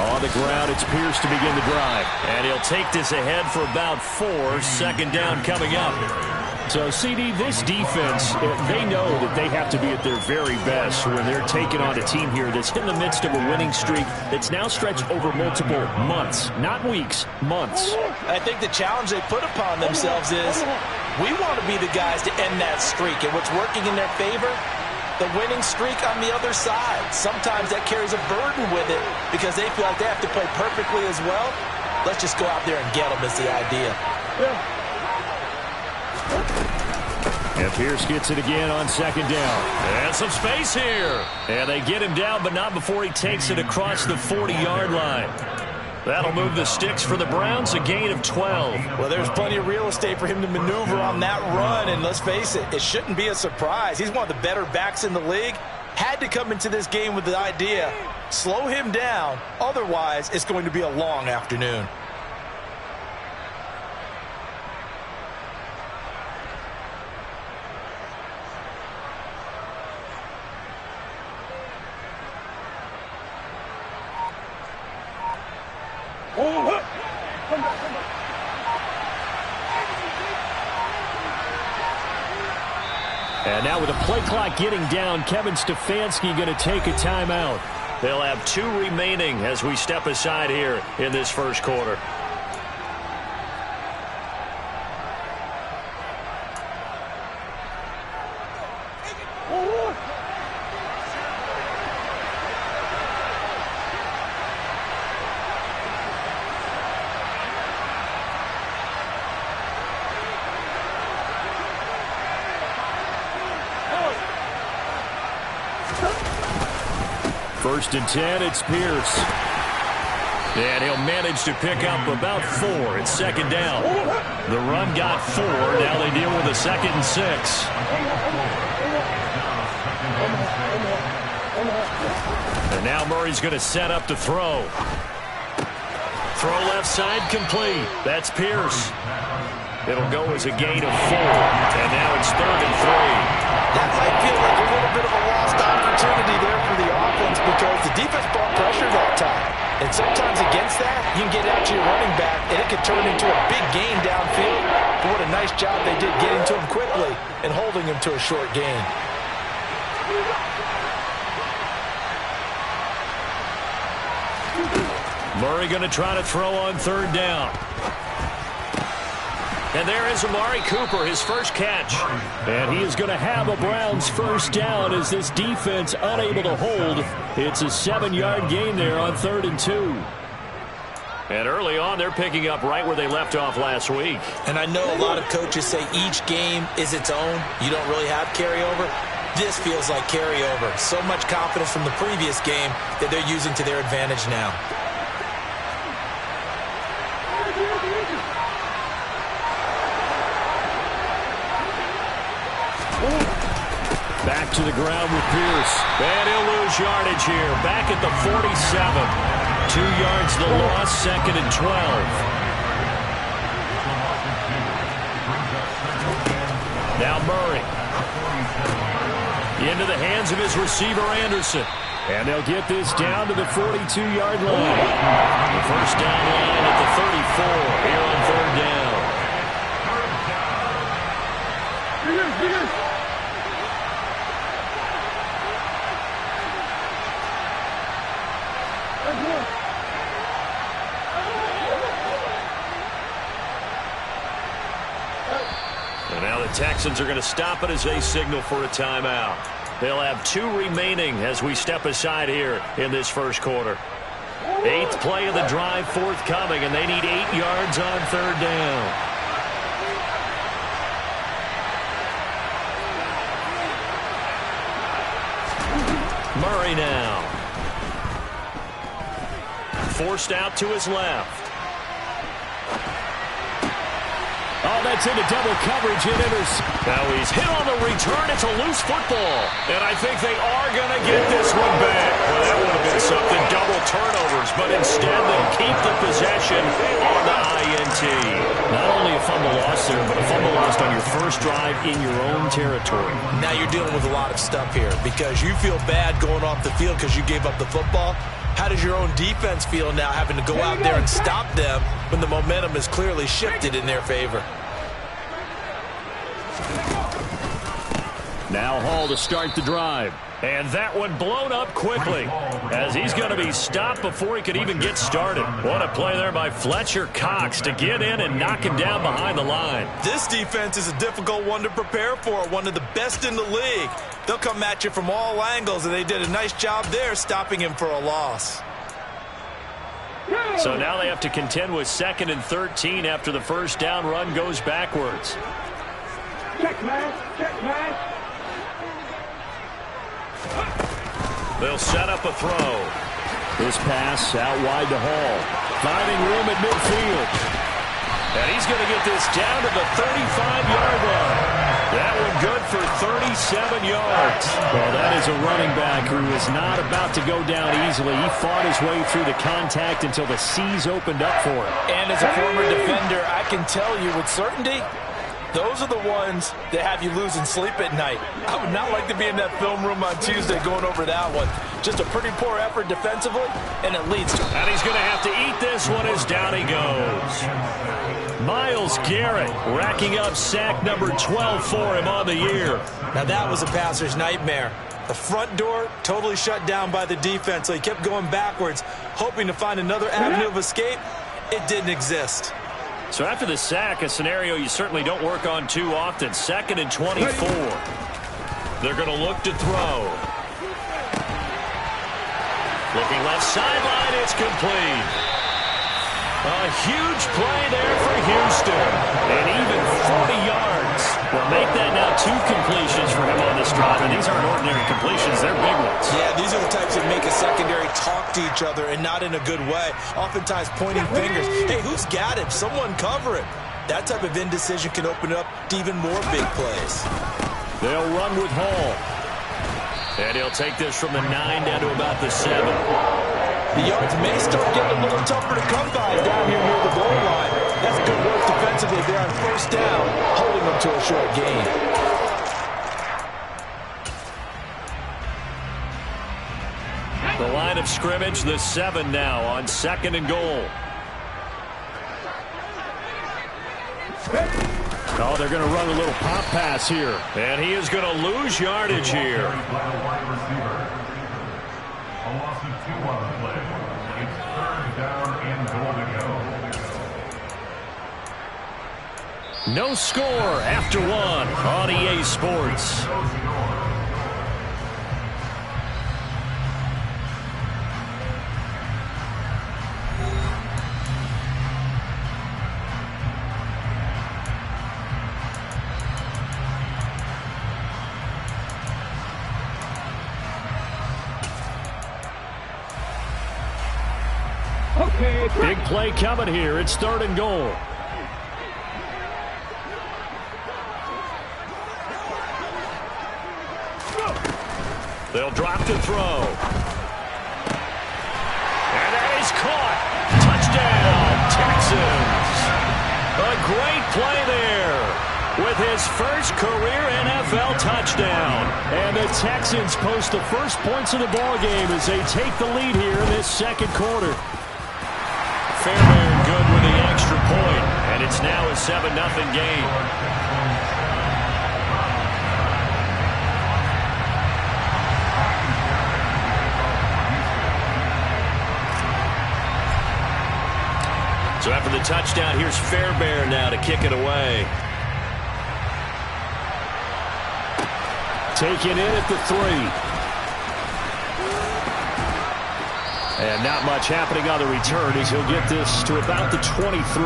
On the ground, it's Pierce to begin the drive. And he'll take this ahead for about 4. Second down coming up. So, CD, this defense, they know that they have to be at their very best when they're taking on a team here that's in the midst of a winning streak that's now stretched over multiple months, not weeks, months. I think the challenge they put upon themselves is we want to be the guys to end that streak. And what's working in their favor? The winning streak on the other side. Sometimes that carries a burden with it because they feel like they have to play perfectly as well. Let's just go out there and get them is the idea. Yeah. And Pierce gets it again on second down. And some space here. And they get him down, but not before he takes it across the 40-yard line. That'll move the sticks for the Browns, a gain of 12. Well, there's plenty of real estate for him to maneuver on that run, and let's face it, it shouldn't be a surprise. He's one of the better backs in the league. Had to come into this game with the idea, slow him down, otherwise it's going to be a long afternoon. And now with the play clock getting down, Kevin Stefanski going to take a timeout. They'll have 2 remaining as we step aside here in this first quarter. First and 10, it's Pierce. And he'll manage to pick up about 4. It's second down. The run got 4. Now they deal with a 2nd and 6. And now Murray's going to set up to throw. Throw left side complete. That's Pierce. It'll go as a gain of 4. And now it's 3rd and 3. That might feel like a little bit of a lost opportunity there for the offense because the defense brought pressure that time. And sometimes against that, you can get out to your running back, and it could turn into a big gain downfield. But what a nice job they did getting to him quickly and holding him to a short gain. Murray going to try to throw on 3rd down. And there is Amari Cooper, his first catch. And he is going to have a Browns first down as this defense unable to hold. It's a 7-yard gain there on 3rd and 2. And early on, they're picking up right where they left off last week. And I know a lot of coaches say each game is its own. You don't really have carryover. This feels like carryover. So much confidence from the previous game that they're using to their advantage now. Back to the ground with Pierce. And he'll lose yardage here. Back at the 47. 2 yards the loss, 2nd and 12. Now Murray. Into the hands of his receiver, Anderson. And they'll get this down to the 42-yard line. The first down line at the 34 here on 3rd down. And now the Texans are going to stop it as they signal for a timeout. They'll have 2 remaining as we step aside here in this first quarter. 8th play of the drive forthcoming, and they need 8 yards on 3rd down. Murray now. Forced out to his left. Oh, that's into double coverage. It enters. Now he's hit on the return. It's a loose football. And I think they are going to get this one back. Well, that would have been something. Double turnovers. But instead, they keep the possession on the INT. Not only a fumble loss there, but a fumble lost on your first drive in your own territory. Now you're dealing with a lot of stuff here because you feel bad going off the field because you gave up the football. How does your own defense feel now, having to go out there and stop them when the momentum has clearly shifted in their favor? Now Hall to start the drive. And that one blown up quickly as he's going to be stopped before he could even get started. What a play there by Fletcher Cox to get in and knock him down behind the line. This defense is a difficult one to prepare for, one of the best in the league. They'll come at you from all angles, and they did a nice job there stopping him for a loss. So now they have to contend with 2nd and 13 after the first down run goes backwards. Check, man. Check, man. They'll set up a throw. This pass out wide to Hall. Finding room at midfield. And he's going to get this down to the 35-yard line. That one good for 37 yards. Well, that is a running back who is not about to go down easily. He fought his way through the contact until the seas opened up for him. And as a former defender, I can tell you with certainty, those are the ones that have you losing sleep at night. I would not like to be in that film room on Tuesday going over that one. Just a pretty poor effort defensively, and it leads to... And he's going to have to eat this one as down he goes. Myles Garrett racking up sack number 12 for him on the year. Now that was a passer's nightmare. The front door totally shut down by the defense, so he kept going backwards, hoping to find another avenue of escape. It didn't exist. So after the sack, a scenario you certainly don't work on too often. 2nd and 24. They're going to look to throw. Looking left sideline, it's complete. A huge play there for Houston. And even 40 yards. Well, make that now 2 completions for him on this drive. And these aren't ordinary completions. They're big ones. Yeah, these are the types that make a secondary talk to each other and not in a good way. Oftentimes pointing fingers. Hey, who's got him? Someone cover him. That type of indecision can open up to even more big plays. They'll run with Hall. And he'll take this from the 9 down to about the 7. The yards may start getting a little tougher to come by down here near the goal line. That's good work defensively there on first down, holding them to a short gain. The line of scrimmage, the 7 now on 2nd and goal. Oh, they're going to run a little pop pass here. And he is going to lose yardage here. No score after 1 on EA Sports. Big play coming here. It's 3rd and goal. They'll drop to throw. And that is caught. Touchdown, Texans. A great play there with his first career NFL touchdown. And the Texans post the first points of the ballgame as they take the lead here in this 2nd quarter. Fairbairn good with the extra point, and it's now a 7-0 game. So after the touchdown, here's Fairbairn now to kick it away. Taken in at the 3. And not much happening on the return as he'll get this to about the 23.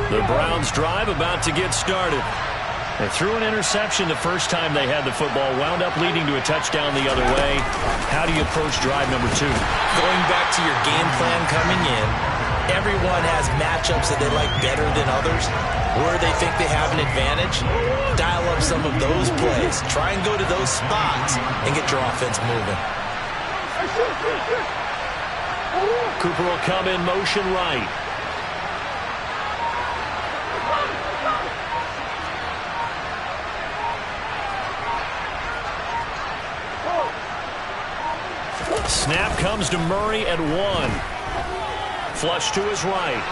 The Browns drive about to get started. They threw an interception the first time they had the football, wound up leading to a touchdown the other way. How do you approach drive number 2? Going back to your game plan coming in, everyone has matchups that they like better than others. Where they think they have an advantage, dial up some of those plays. Try and go to those spots and get your offense moving. Cooper will come in motion right. Snap comes to Murray at 1. Flush to his right.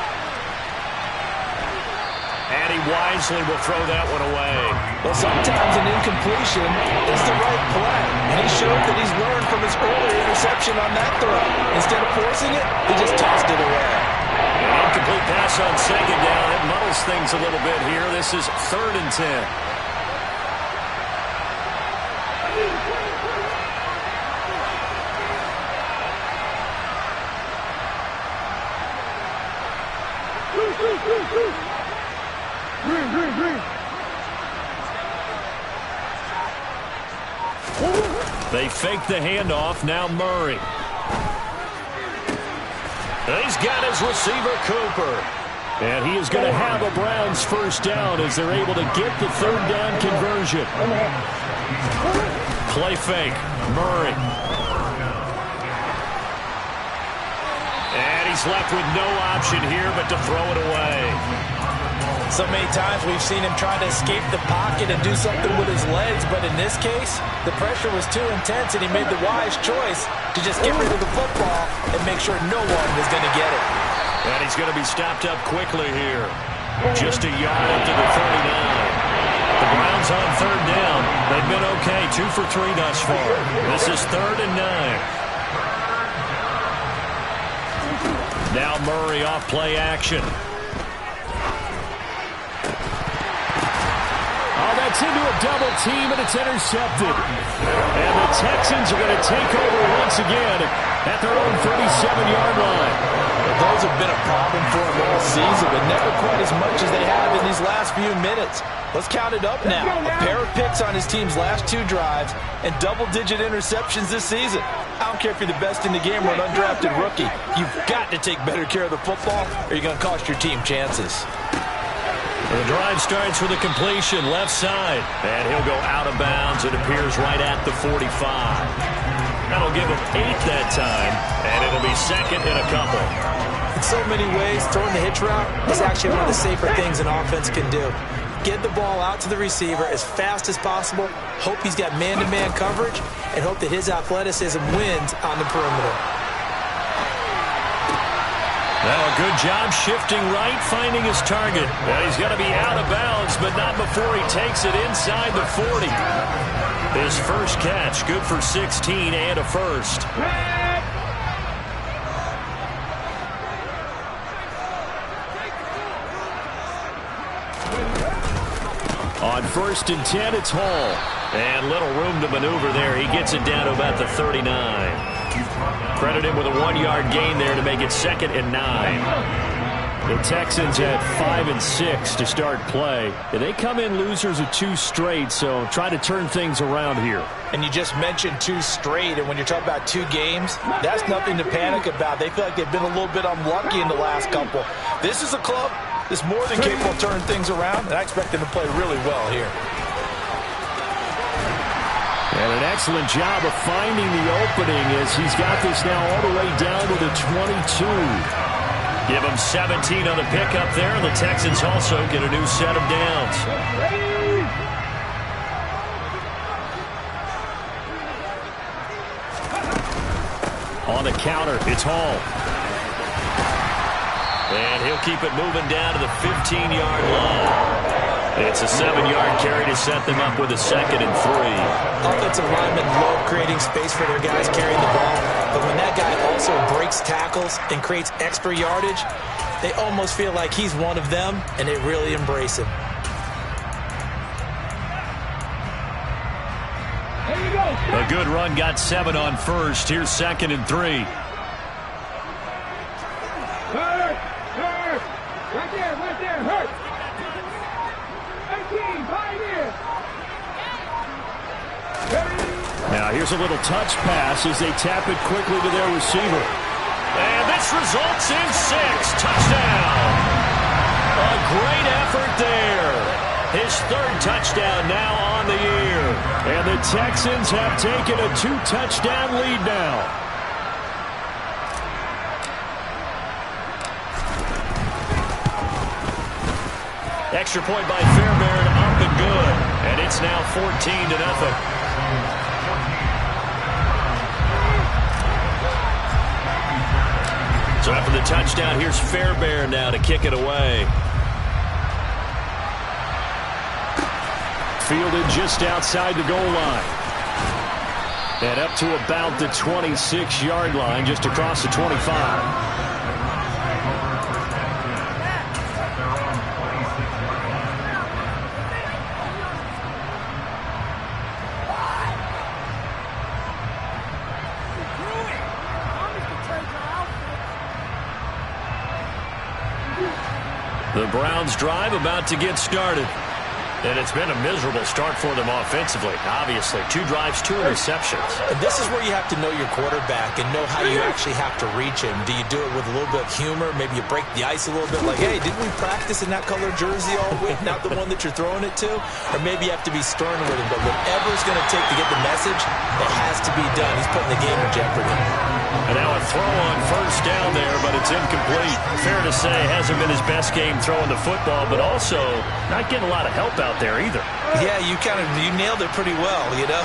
And he wisely will throw that one away. Well, sometimes an incompletion is the right play. And he showed that he's learned from his earlier interception on that throw. Instead of forcing it, he just tossed it away. An incomplete pass on second down. It muddles things a little bit here. This is 3rd and 10. They fake the handoff. Now Murray. He's got his receiver, Cooper. And he is going to have a Browns first down as they're able to get the 3rd down conversion. Play fake. Murray. And he's left with no option here but to throw it away. So many times we've seen him trying to escape the pocket and do something with his legs, but in this case, the pressure was too intense and he made the wise choice to just get rid of the football and make sure no one was going to get it. And he's going to be stopped up quickly here. Just a yard up to the 39. The Browns on 3rd down. They've been okay, 2 for 3 thus far. This is 3rd and 9. Now Murray off play action. That's into a double team, and it's intercepted. And the Texans are going to take over once again at their own 37-yard line. Those have been a problem for them all season, but never quite as much as they have in these last few minutes. Let's count it up now. A pair of picks on his team's last 2 drives and double-digit interceptions this season. I don't care if you're the best in the game or an undrafted rookie. You've got to take better care of the football or you're going to cost your team chances. The drive starts with a completion left side. And he'll go out of bounds. It appears right at the 45. That'll give him 8 that time. And it'll be 2nd and a couple. In so many ways, throwing the hitch route is actually one of the safer things an offense can do. Get the ball out to the receiver as fast as possible. Hope he's got man-to-man coverage. And hope that his athleticism wins on the perimeter. Now a good job shifting right, finding his target. Well, he's got to be out of bounds, but not before he takes it inside the 40. His first catch, good for 16 and a first. On 1st and 10, it's Hall. And little room to maneuver there. He gets it down to about the 39. Credit him with a 1-yard gain there to make it 2nd and 9. The Texans had 5 and 6 to start play. And they come in losers of 2 straight, so try to turn things around here. And you just mentioned 2 straight, and when you're talking about 2 games, that's nothing to panic about. They feel like they've been a little bit unlucky in the last couple. This is a club that's more than capable of turning things around, and I expect them to play really well here. And an excellent job of finding the opening as he's got this now all the way down to the 22. Give him 17 on the pickup there, and the Texans also get a new set of downs. On the counter, it's Hall. And he'll keep it moving down to the 15-yard line. It's a 7-yard carry to set them up with a 2nd and 3. Offensive linemen love creating space for their guys carrying the ball, but when that guy also breaks tackles and creates extra yardage, they almost feel like he's one of them, and they really embrace him. A good run got 7 on 1st. Here's 2nd and 3. Hurt! Right there, hurt! 18, pioneer! Now here's a little touch pass as they tap it quickly to their receiver. And this results in 6. Touchdown! A great effort there. His 3rd touchdown now on the year. And the Texans have taken a 2-touchdown lead now. Extra point by Fairbairn, up and good. And it's now 14-0. So after the touchdown, here's Fairbairn now to kick it away. Fielded just outside the goal line. And up to about the 26-yard line, just across the 25. The Browns drive about to get started. And it's been a miserable start for them offensively, obviously. 2 drives, 2 interceptions. And this is where you have to know your quarterback and know how you actually have to reach him. Do you do it with a little bit of humor? Maybe you break the ice a little bit like, hey, didn't we practice in that color jersey all week, not the one that you're throwing it to? Or maybe you have to be stern with him. But whatever it's going to take to get the message, it has to be done. He's putting the game in jeopardy. And now a throw on first down there, but it's incomplete. Fair to say, hasn't been his best game throwing the football, but also not getting a lot of help out there either. Yeah, you nailed it pretty well, you know.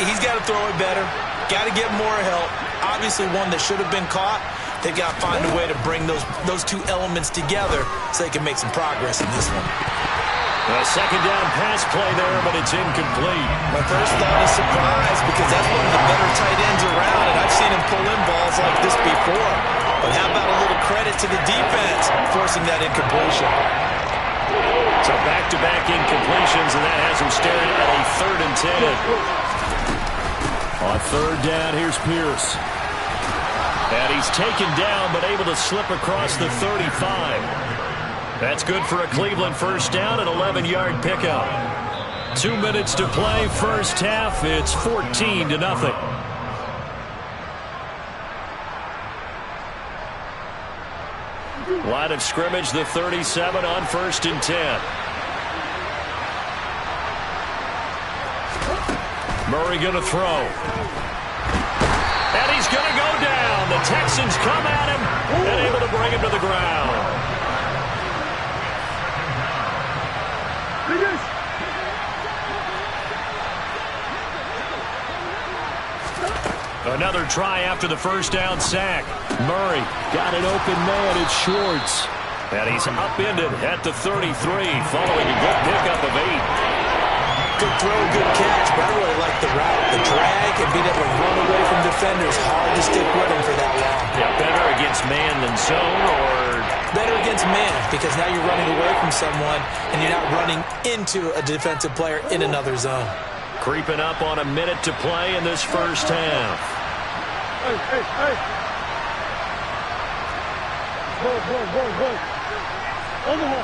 He's got to throw it better. Got to get more help. Obviously one that should have been caught. They've got to find a way to bring those 2 elements together so they can make some progress in this one. A second down pass play there, but it's incomplete. My first thought is surprise because that's one of the better tight ends around, and I've seen him pull in balls like this before. But how about a little credit to the defense forcing that incompletion? So back-to-back incompletions, and that has him staring at a 3rd and 10. On 3rd down, here's Pierce. And he's taken down, but able to slip across the 35. That's good for a Cleveland first down, an 11-yard pickup. 2 minutes to play, first half. It's 14-0. Line of scrimmage, the 37 on 1st and 10. Murray going to throw. And he's going to go down. The Texans come at him and able to bring him to the ground. Another try after the first down sack. Murray got an open man. It's Schwartz. And he's upended at the 33 following a good pickup of 8. Good throw, good catch, but I really like the route. The drag and being able to run away from defenders. Hard to stick with him for that long. Yeah, better against man than zone, or better against man because now you're running away from someone and you're not running into a defensive player in another zone. Creeping up on a minute to play in this first half. Hey, hey, hey.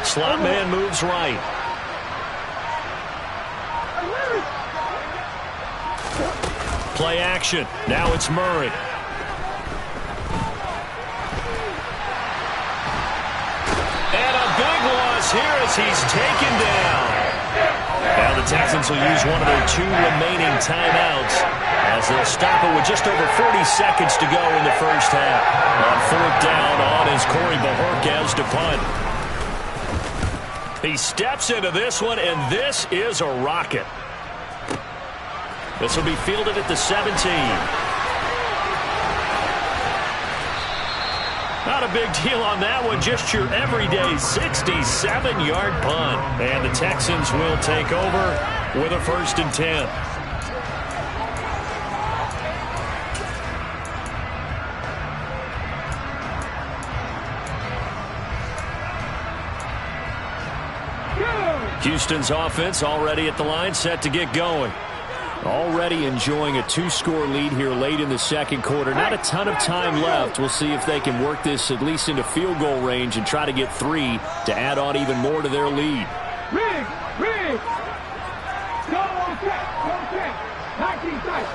Slot man moves right. Play action. Now it's Murray. And a big loss here as he's taken down. Now the Texans will use one of their 2 remaining timeouts as they'll stop it with just over 40 seconds to go in the first half. On 4th down, on is Corey Bojorquez to punt. He steps into this one, and this is a rocket. This will be fielded at the 17. Not a big deal on that one, just your everyday 67-yard punt. And the Texans will take over with a 1st and 10. Houston's offense already at the line, set to get going. Already enjoying a 2-score lead here late in the second quarter. Not a ton of time left. We'll see if they can work this at least into field goal range and try to get 3 to add on even more to their lead. Rig! Go on check! 19 tight!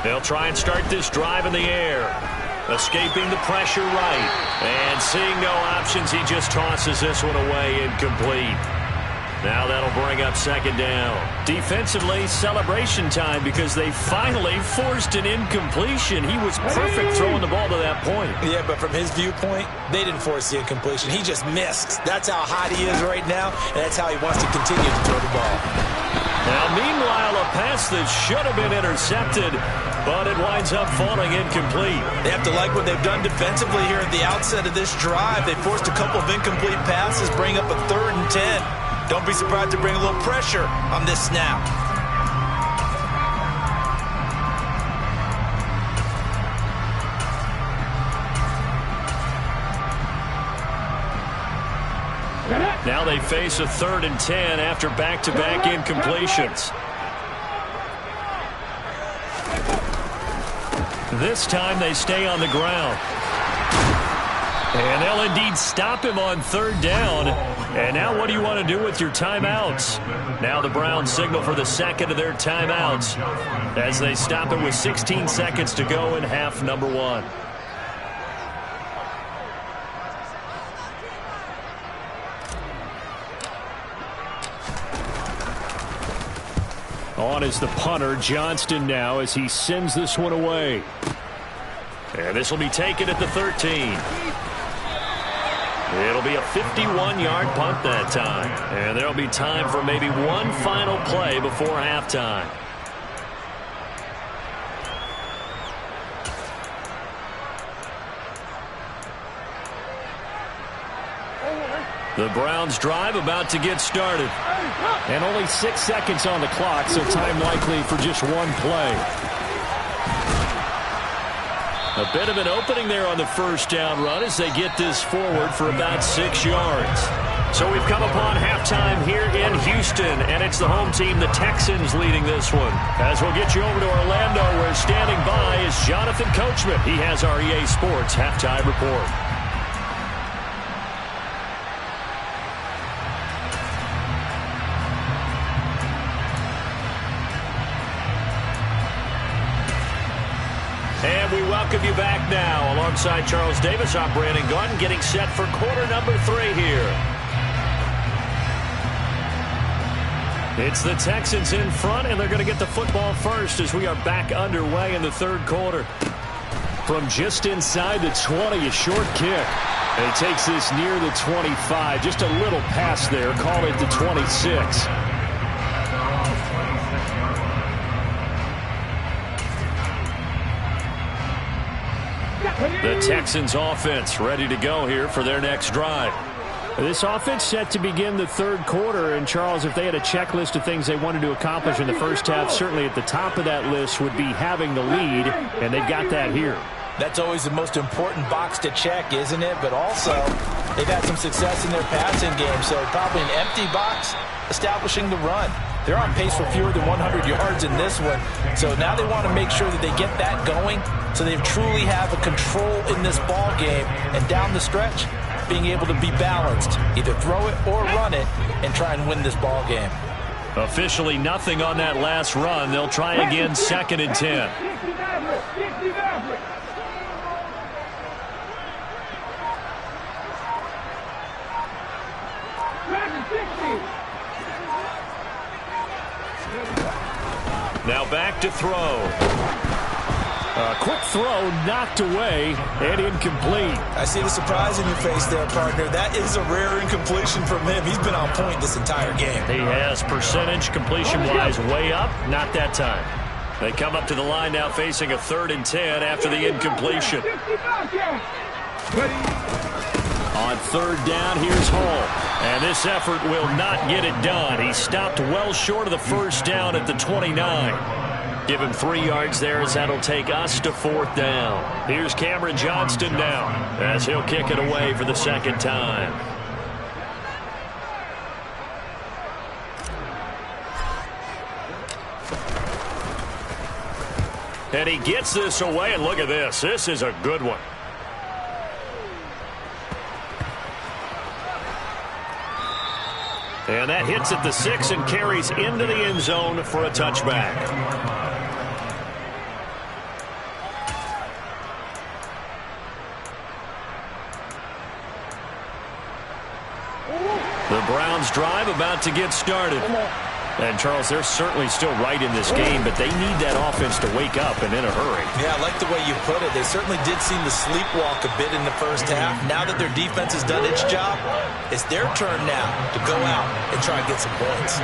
They'll try and start this drive in the air. Escaping the pressure right. And seeing no options, he just tosses this one away incomplete. Now that'll bring up second down. Defensively, celebration time because they finally forced an incompletion. He was perfect throwing the ball to that point. Yeah, but from his viewpoint, they didn't force the incompletion. He just missed. That's how hot he is right now, and that's how he wants to continue to throw the ball. Now, meanwhile, a pass that should have been intercepted, but it winds up falling incomplete. They have to like what they've done defensively here at the outset of this drive. They forced a couple of incomplete passes, bring up a 3rd and 10. Don't be surprised to bring a little pressure on this snap. Now they face a 3rd and 10 after back-to-back incompletions. This time they stay on the ground. And they'll indeed stop him on 3rd down. And now what do you want to do with your timeouts? Now the Browns signal for the second of their timeouts as they stop it with 16 seconds to go in half number 1. On is the punter, Johnston, now as he sends this one away. And this will be taken at the 13. It'll be a 51-yard punt that time. And there'll be time for maybe one final play before halftime. The Browns drive about to get started. And only 6 seconds on the clock, so time likely for just one play. A bit of an opening there on the first down run as they get this forward for about 6 yards. So we've come upon halftime here in Houston, and it's the home team, the Texans, leading this one. As we'll get you over to Orlando, where standing by is Jonathan Coachman. He has our EA Sports halftime report. And we welcome you back now. Alongside Charles Davis, I'm Brandon Gaudin, getting set for quarter number 3 here. It's the Texans in front, and they're going to get the football first as we are back underway in the 3rd quarter. From just inside the 20, a short kick. And he takes this near the 25. Just a little pass there. Call it the 26. The Texans offense ready to go here for their next drive. This offense set to begin the 3rd quarter. And, Charles, if they had a checklist of things they wanted to accomplish in the first half, certainly at the top of that list would be having the lead, and they've got that here. That's always the most important box to check, isn't it? But also, they've had some success in their passing game, so probably an empty box establishing the run. They're on pace for fewer than 100 yards in this one, so now they want to make sure that they get that going so they truly have a control in this ball game, and down the stretch, being able to be balanced, either throw it or run it, and try and win this ball game. Officially nothing on that last run. They'll try again, 2nd and 10. Now back to throw. A quick throw knocked away and incomplete. I see the surprise in your face there, partner. That is a rare incompletion from him. He's been on point this entire game. He has percentage completion-wise way up. Not that time. They come up to the line now facing a 3rd and 10 after the incompletion. On 3rd down, here's Hall. And this effort will not get it done. He stopped well short of the first down at the 29. Give him 3 yards there as that'll take us to 4th down. Here's Cameron Johnston now as he'll kick it away for the 2nd time. And he gets this away, and look at this. This is a good one. And that hits at the 6 and carries into the end zone for a touchback. The Browns drive about to get started. And, Charles, they're certainly still right in this game, but they need that offense to wake up and in a hurry. Yeah, I like the way you put it. They certainly did seem to sleepwalk a bit in the first half. Now that their defense has done its job, it's their turn now to go out and try and get some points.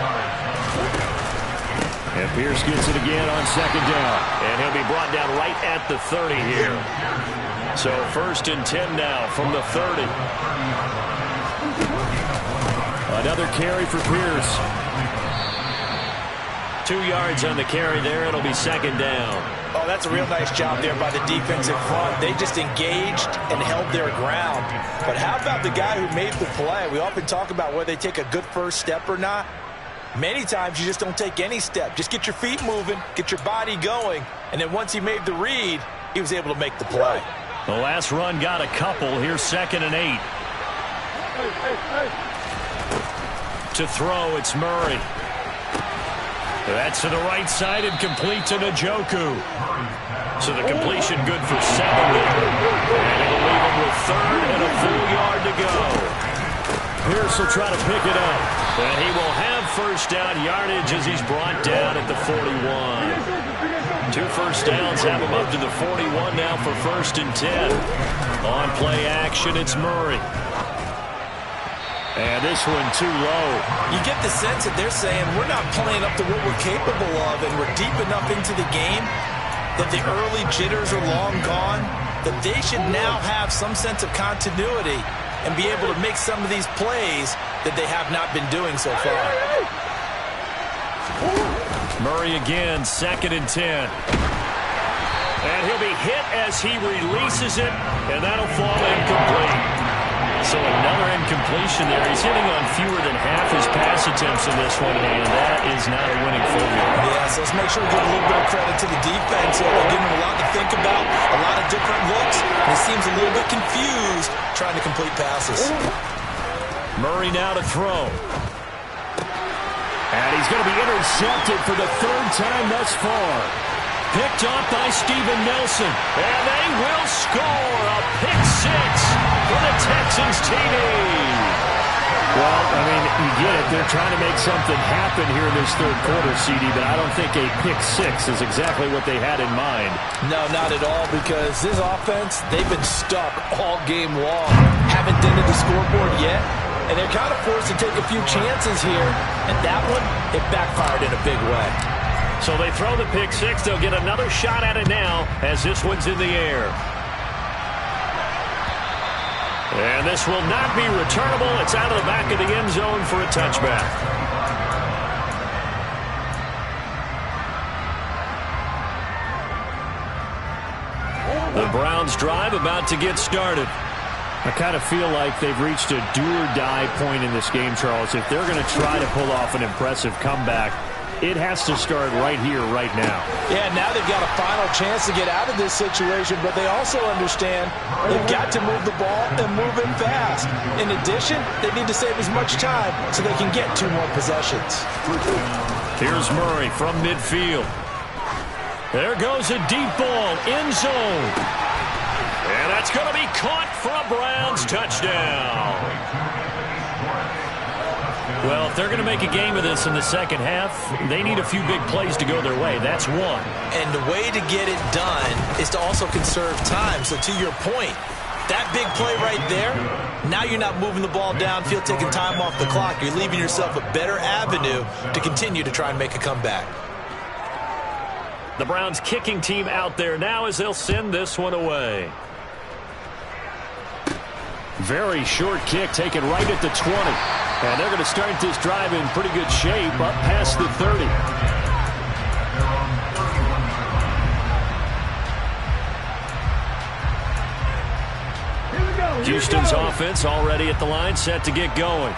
And Pierce gets it again on second down. And he'll be brought down right at the 30 here. So 1st and 10 now from the 30. Another carry for Pierce. 2 yards on the carry there. It'll be second down. Oh, that's a real nice job there by the defensive front. They just engaged and held their ground. But how about the guy who made the play? We often talk about whether they take a good first step or not. Many times you just don't take any step. Just get your feet moving, get your body going, and then once he made the read, he was able to make the play. The last run got a couple. Here's 2nd and 8. To throw, it's Murray. That's to the right side and complete to Njoku. So the completion good for 7 there. And it'll leave him with 3rd and a full yard to go. Pierce will try to pick it up. And he will have first down yardage as he's brought down at the 41. 2 first downs have him up to the 41 now for 1st and 10. On play action, it's Murray. And this one too low. You get the sense that they're saying we're not playing up to what we're capable of, and we're deep enough into the game that the early jitters are long gone, that they should now have some sense of continuity and be able to make some of these plays that they have not been doing so far. Murray again, 2nd and 10. And he'll be hit as he releases it, and that'll fall incomplete. So another incompletion there. He's hitting on fewer than half his pass attempts in this one, and that is not a winning formula. Yeah, so let's make sure we give a little bit of credit to the defense. They're giving him a lot to think about, a lot of different looks, and he seems a little bit confused trying to complete passes. Murray now to throw. And he's going to be intercepted for the 3rd time thus far. Picked off by Steven Nelson. And they will score a pick 6 for the Texans TD. Well, I mean, you get it. They're trying to make something happen here in this 3rd quarter, CD, but I don't think a pick 6 is exactly what they had in mind. No, not at all, because this offense, they've been stuck all game long. Haven't dented the scoreboard yet, and they're kind of forced to take a few chances here, and that one, it backfired in a big way. So they throw the pick 6. They'll get another shot at it now as this one's in the air. And this will not be returnable. It's out of the back of the end zone for a touchback. The Browns drive about to get started. I kind of feel like they've reached a do-or-die point in this game, Charles. If they're going to try to pull off an impressive comeback, it has to start right here, right now. Yeah, now they've got a final chance to get out of this situation, but they also understand they've got to move the ball and move it fast. In addition, they need to save as much time so they can get 2 more possessions. Here's Murray from midfield. There goes a deep ball, end zone. And that's going to be caught for a Browns touchdown. Well, if they're going to make a game of this in the second half, they need a few big plays to go their way. That's one. And the way to get it done is to also conserve time. So to your point, that big play right there, now you're not moving the ball downfield, taking time off the clock. You're leaving yourself a better avenue to continue to try and make a comeback. The Browns kicking team out there now as they'll send this one away. Very short kick taken right at the 20. And they're going to start this drive in pretty good shape up past the 30. Houston's offense already at the line, set to get going.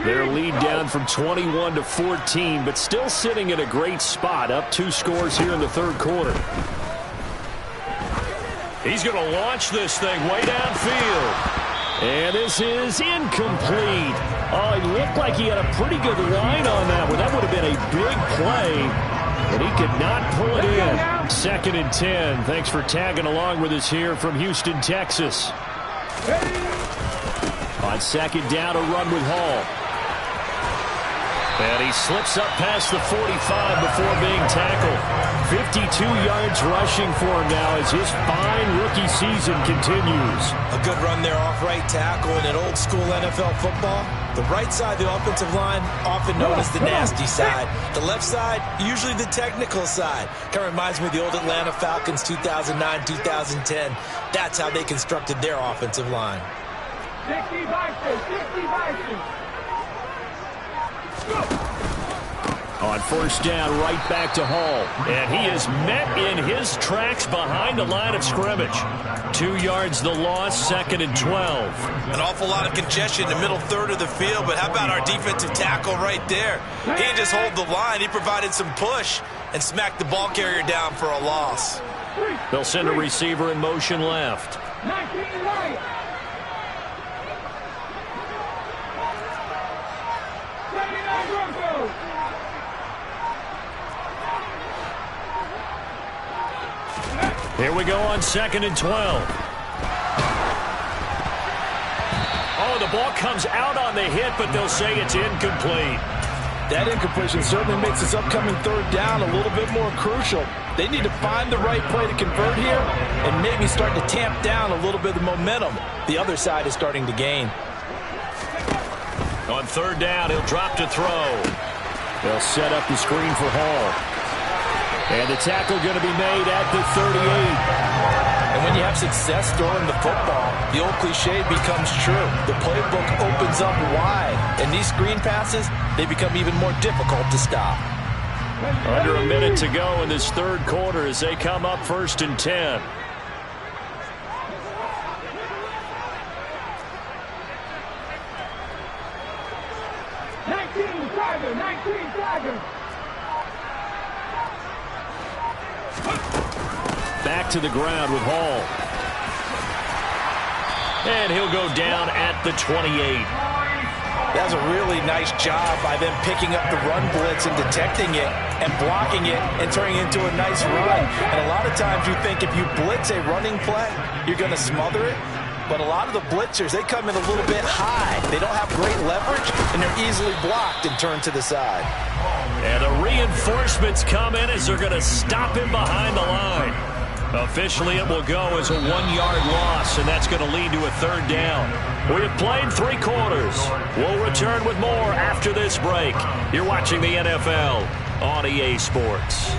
Their lead down from 21 to 14, but still sitting in a great spot, up 2 scores here in the 3rd quarter. He's going to launch this thing way downfield. And this is incomplete. Oh, it looked like he had a pretty good line on that one. That would have been a big play, but he could not pull it in. 2nd and 10. Thanks for tagging along with us here from Houston, Texas. On 2nd down, a run with Hall. And he slips up past the 45 before being tackled. 52 yards rushing for him now as his fine rookie season continues. A good run there off right tackle in an old school NFL football. The right side of the offensive line, often known as the nasty side. The left side, usually the technical side. Kind of reminds me of the old Atlanta Falcons 2009, 2010. That's how they constructed their offensive line. 60 Vikings, 60 Vikings. On first down, right back to Hall. And he is met in his tracks behind the line of scrimmage. 2 yards the loss, 2nd and 12. An awful lot of congestion in the middle third of the field, but how about our defensive tackle right there? He didn't just hold the line, he provided some push and smacked the ball carrier down for a loss. They'll send a receiver in motion left. 19 right. 79 Broncos. Here we go on 2nd and 12. Oh, the ball comes out on the hit, but they'll say it's incomplete. That incompletion certainly makes this upcoming third down a little bit more crucial. They need to find the right play to convert here and maybe start to tamp down a little bit of the momentum the other side is starting to gain. On third down, he'll drop to throw. They'll set up the screen for Hall. And the tackle going to be made at the 38. And when you have success throwing the football, the old cliche becomes true. The playbook opens up wide. And these screen passes, they become even more difficult to stop. Under a minute to go in this third quarter as they come up 1st and 10. Back to the ground with Hall. And he'll go down at the 28. That's a really nice job by them picking up the run blitz and detecting it and blocking it and turning it into a nice run. And a lot of times you think if you blitz a running play, you're going to smother it. But a lot of the blitzers, they come in a little bit high. They don't have great leverage, and they're easily blocked and turned to the side. And the reinforcements come in as they're going to stop him behind the line. Officially, it will go as a 1-yard loss, and that's going to lead to a third down. We have played 3 quarters. We'll return with more after this break. You're watching the NFL on EA Sports.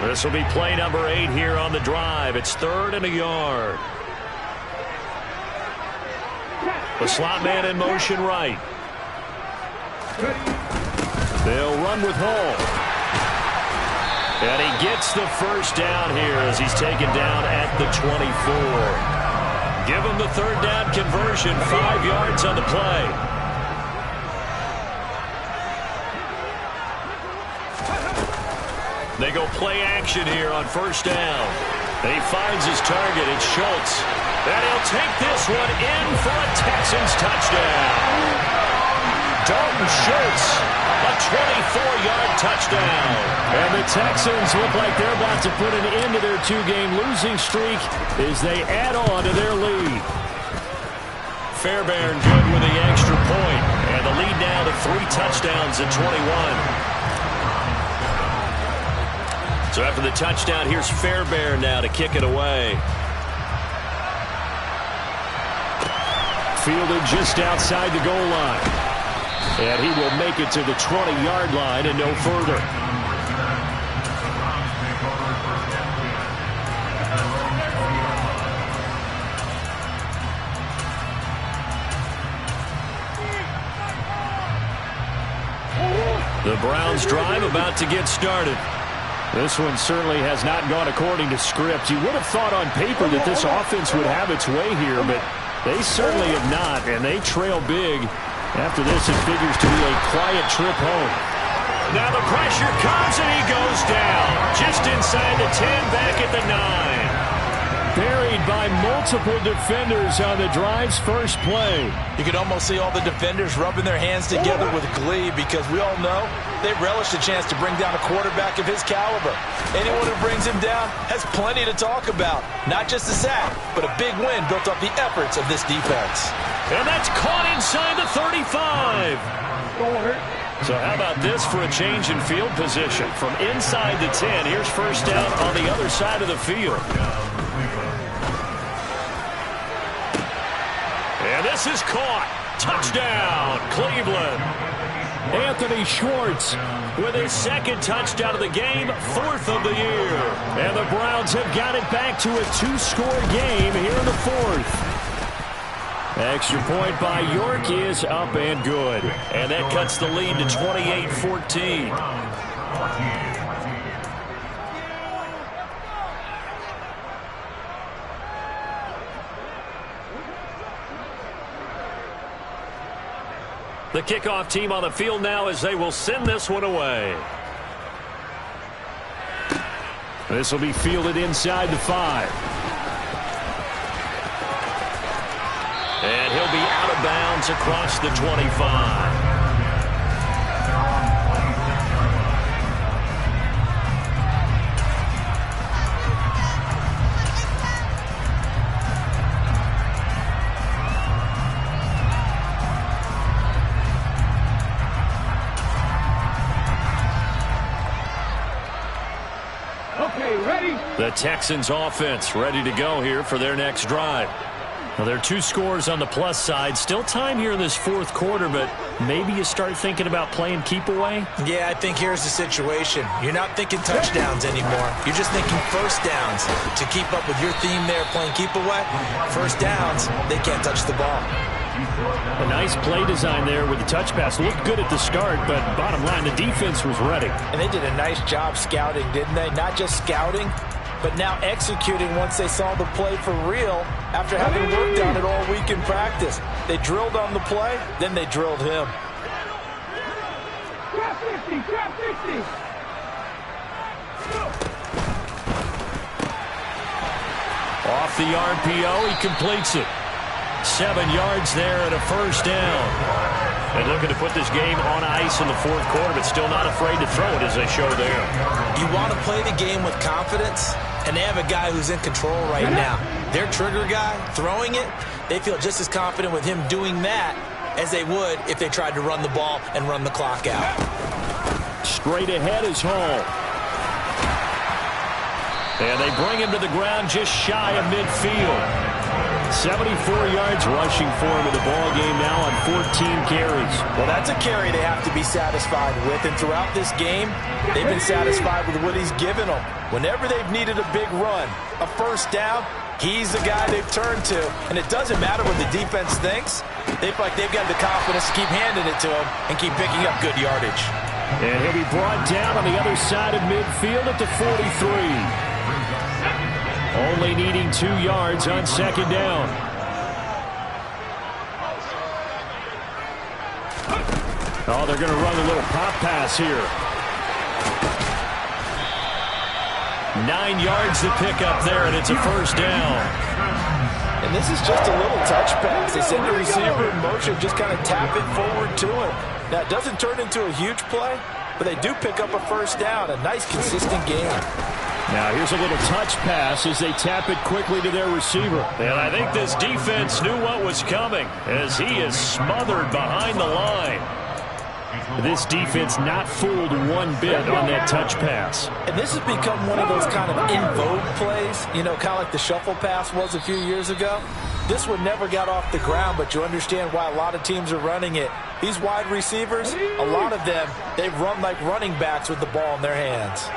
This will be play number 8 here on the drive. It's 3rd and a yard. The slot man in motion right. They'll run with Hall. And he gets the first down here as he's taken down at the 24. Give him the third down conversion, 5 yards on the play. They go play action here on first down. And he finds his target. It's Schultz. And he'll take this one in for a Texans touchdown. Dalton Schultz, a 24-yard touchdown. And the Texans look like they're about to put an end to their 2-game losing streak as they add on to their lead. Fairbairn good with the extra point. And the lead now to 3 touchdowns at 21. So after the touchdown, here's Fairbairn now to kick it away. Fielded just outside the goal line. And he will make it to the 20-yard line and no further. The Browns drive about to get started. This one certainly has not gone according to script. You would have thought on paper that this offense would have its way here, but they certainly have not, and they trail big. After this, it figures to be a quiet trip home. Now the pressure comes, and he goes down. Just inside the 10, back at the 9. Buried by multiple defenders on the drive's first play. You can almost see all the defenders rubbing their hands together with glee because we all know they relish the chance to bring down a quarterback of his caliber. Anyone who brings him down has plenty to talk about. Not just a sack, but a big win built off the efforts of this defense. And that's caught inside the 35. So how about this for a change in field position? From inside the 10, here's first down on the other side of the field. And this is caught. Touchdown, Cleveland. Anthony Schwartz with his second touchdown of the game, 4th of the year. And the Browns have got it back to a 2-score game here in the 4th. Extra point by York is up and good. And that cuts the lead to 28-14. The kickoff team on the field now as they will send this one away. This will be fielded inside the 5. And he'll be out of bounds across the 25. The Texans offense ready to go here for their next drive. Well, there are 2 scores on the plus side. Still time here in this 4th quarter, but maybe you start thinking about playing keep away? Yeah, I think here's the situation. You're not thinking touchdowns anymore. You're just thinking first downs. To keep up with your theme there, playing keep away, first downs, they can't touch the ball. A nice play design there with the touch pass. Looked good at the start, but bottom line, the defense was ready. And they did a nice job scouting, didn't they? Not just scouting, but now executing once they saw the play for real after having worked on it all week in practice. They drilled on the play, then they drilled him. Trap 50, trap 50. Off the RPO, he completes it. 7 yards there and a first down. And looking to put this game on ice in the 4th quarter, but still not afraid to throw it as they show there. You want to play the game with confidence, and they have a guy who's in control right now. Their trigger guy, throwing it, they feel just as confident with him doing that as they would if they tried to run the ball and run the clock out. Straight ahead is Hall. And they bring him to the ground just shy of midfield. 74 yards rushing for him in the ball game now on 14 carries. Well, that's a carry they have to be satisfied with. And throughout this game, they've been satisfied with what he's given them. Whenever they've needed a big run, a first down, he's the guy they've turned to. And it doesn't matter what the defense thinks. They feel like they've got the confidence to keep handing it to him and keep picking up good yardage. And he'll be brought down on the other side of midfield at the 43. Only needing 2 yards on second down. Oh, they're going to run a little pop pass here. 9 yards to pick up there, and it's a first down. And this is just a little touch pass. They send the receiver in motion, just kind of tap it forward to him. Now, it doesn't turn into a huge play, but they do pick up a first down. A nice, consistent game. Now here's a little touch pass as they tap it quickly to their receiver. And I think this defense knew what was coming as he is smothered behind the line. This defense not fooled one bit on that touch pass. And this has become one of those kind of in vogue plays, you know, kind of like the shuffle pass was a few years ago. This one never got off the ground, but you understand why a lot of teams are running it. These wide receivers, a lot of them, they run like running backs with the ball in their hands.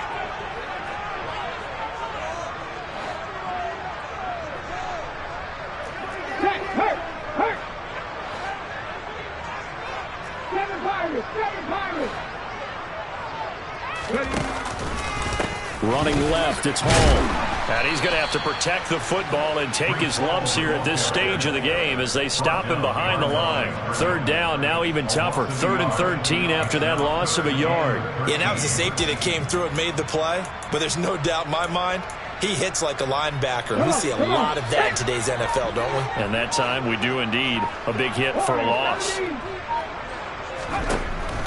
Running left, it's Hall. And he's going to have to protect the football and take his lumps here at this stage of the game as they stop him behind the line. Third down, now even tougher. 3rd and 13 after that loss of a yard. Yeah, that was the safety that came through and made the play. But there's no doubt in my mind, He hits like a linebacker. We see a lot of that in today's NFL, don't we? And that time we do indeed. A big hit for a loss.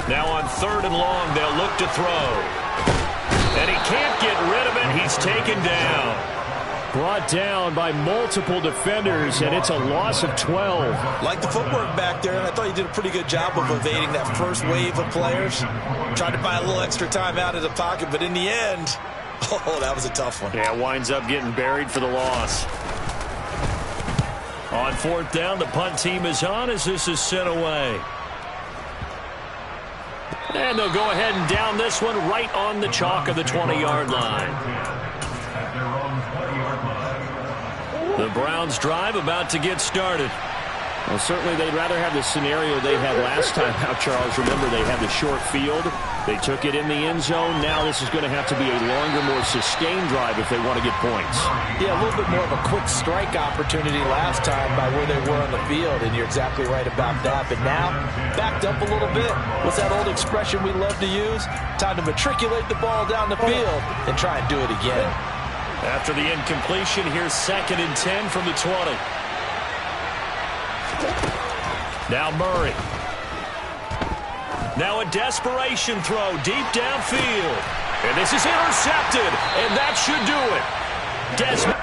Now on 3rd and long, they'll look to throw. And he can't get rid of it. He's taken down. Brought down by multiple defenders, and it's a loss of 12. Like the footwork back there, and I thought you did a pretty good job of evading that first wave of players. Tried to buy a little extra time out of the pocket, but in the end, oh, that was a tough one. Yeah, winds up getting buried for the loss. On 4th down, the punt team is on as this is sent away. And they'll go ahead and down this one right on the chalk of the 20-yard line. The Browns drive about to get started. Well, certainly they'd rather have the scenario they had last time out, Charles. Remember, they had the short field. They took it in the end zone. Now this is going to have to be a longer, more sustained drive if they want to get points. Yeah, a little bit more of a quick strike opportunity last time by where they were on the field, and you're exactly right about that. But now, backed up a little bit. What's that old expression we love to use? Time to matriculate the ball down the field and try and do it again. After the incompletion, here's 2nd and 10 from the 20. Now Murray. Now a desperation throw deep downfield. And this is intercepted, and that should do it. Desmond.